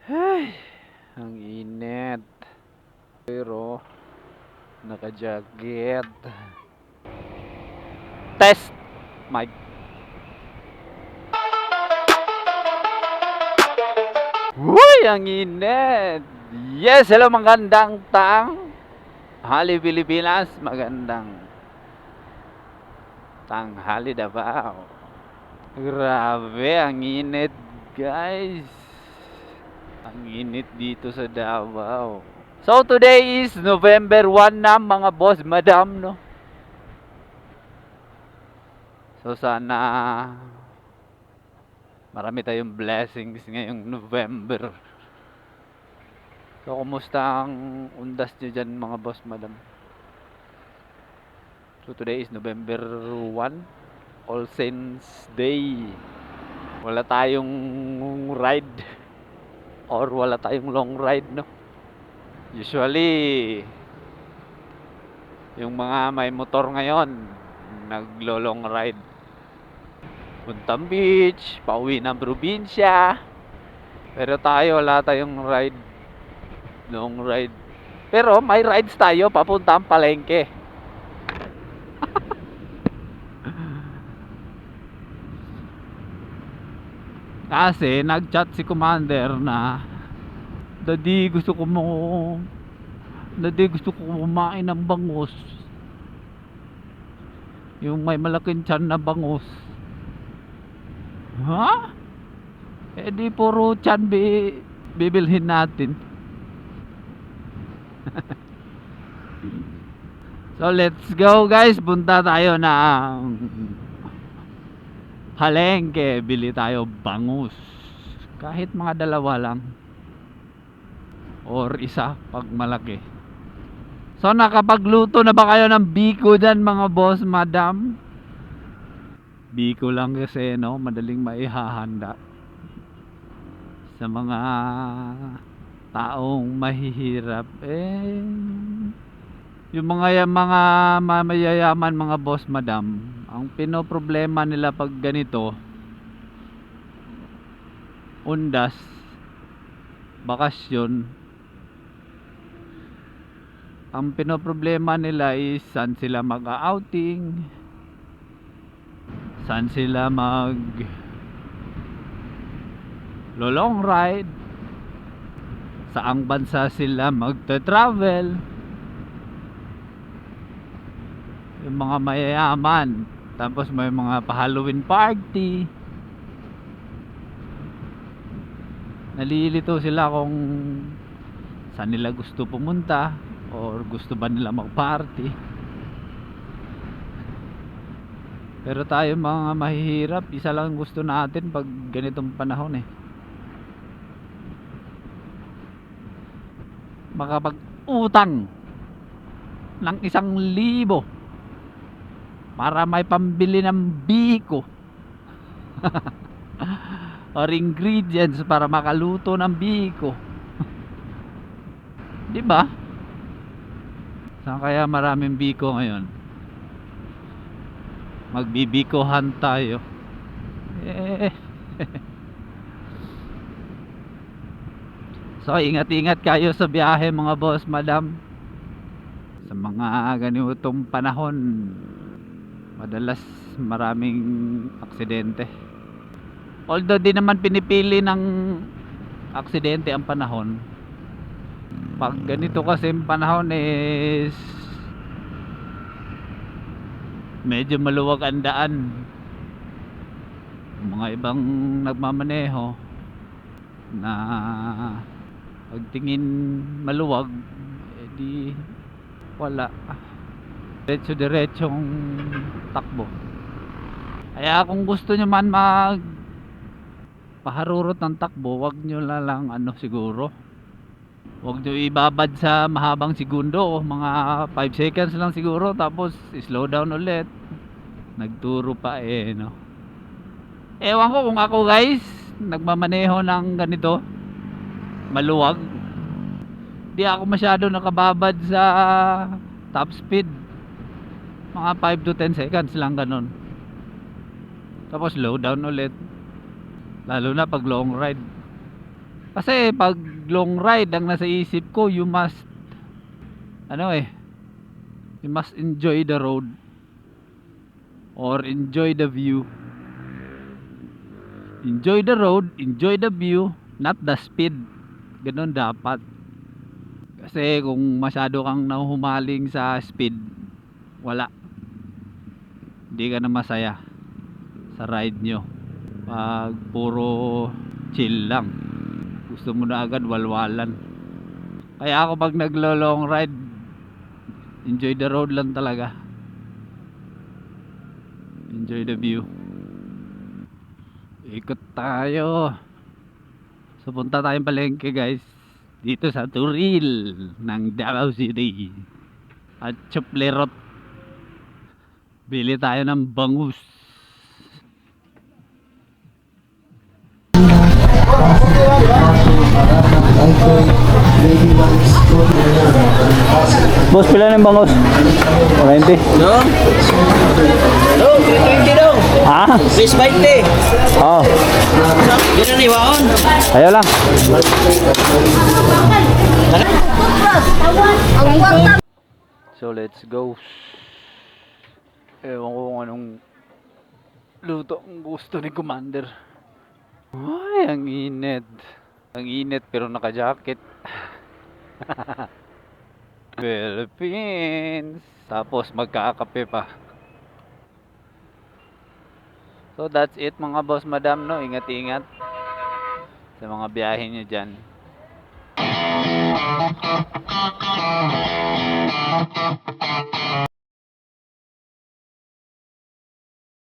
Ay, ang init. Pero, naka-jacket. Test! Mic. Uy, ang init! Yes, hello magandang tanghali Pilipinas. Magandang tanghali Davao. Grabe, ang init guys. Ang init dito sa Davao. So today is November 1 na mga boss, madam, no? So sana marami tayong blessings ngayong November. So kumusta ang undas nyo dyan mga boss, madam? So today is November 1, All Saints Day. Wala tayong ride or wala tayong long ride, no? Usually yung mga may motor ngayon naglo-long ride, puntang beach, pauwi ng probinsya. Pero tayo wala tayong ride, long ride. Pero may rides tayo papuntang palengke. Kasi nag-chat si Commander na Daddy gusto ko kumain ng bangus. Yung may malaking tiyan na bangus. Ha? Eh di puro tiyan bibilhin natin. So let's go guys, punta tayo ng palengke, bili tayo bangus. Kahit mga dalawa lang or isa pag malaki. So nakapagluto na ba kayo ng biko dyan mga boss, madam? Biko lang kasi, no, madaling maihahanda sa mga taong mahihirap. Yung mga mamayayaman mga boss, madam, ang pinoproblema nila pag ganito, undas, bakasyon, ang pinoproblema nila is saan sila mag-outing, saan sila mag long ride, saang bansa sila magta-travel. Yung mga mayayaman, tapos may mga pa-Halloween party, nalilito sila kung saan nila gusto pumunta or gusto ba nila mag-party. Pero tayo mga mahihirap, isa lang gusto natin pag ganitong panahon makapag-utang ng 1,000 para may pambili ng biko or ingredients para makaluto ng biko. Di ba? Saan kaya maraming biko ngayon? Magbibikohan tayo. So ingat-ingat kayo sa biyahe mga boss, madam. Sa mga ganitong panahon, madalas maraming aksidente. Although di naman pinipili ng aksidente ang panahon, pag ganito kasi panahon is medyo maluwag ang daan. Mga ibang nagmamaneho na pagtingin maluwag, edi wala, diretso-diretsong takbo. Kaya kung gusto nyo man paharurot ng takbo, wag nyo lang siguro, wag nyo ibabad sa mahabang segundo, mga 5 seconds lang siguro, tapos slow down ulit, nagturo pa no. Ewan ko kung ako guys, nagmamaneho ng ganito maluwag, di ako masyado nakababad sa top speed, mga 5 to 10 seconds lang ganun, tapos slow down ulit, lalo na pag long ride. Kasi pag long ride ang nasa isip ko, ano eh, you must enjoy the road or enjoy the view. Enjoy the road, enjoy the view, not the speed. Ganun dapat. Kasi kung masyado kang nahuhumaling sa speed, wala. Hindi ka na masaya sa ride nyo. Pag puro chill lang, gusto mo na agad walwalan. Kaya ako pag naglo-long ride, enjoy the road lang talaga. Enjoy the view. Ikot tayo. So punta tayong palengke guys, dito sa Turil ng Davao City. At Chuplerot, bili tayo ng bangus. Boss, pila ng bangus? 20. Dong. Dong, 320 dong. Ah? Please bite te. Oh, Yan ang iwaon. ayaw lang. So let's go. Ewan ko kung anong luto ang gusto ni Commander. Ay, ang init. Ang init pero naka-jacket. Philippines. Tapos magkakape pa. So that's it mga boss madam, no? Ingat-ingat sa mga biyahe nyo dyan.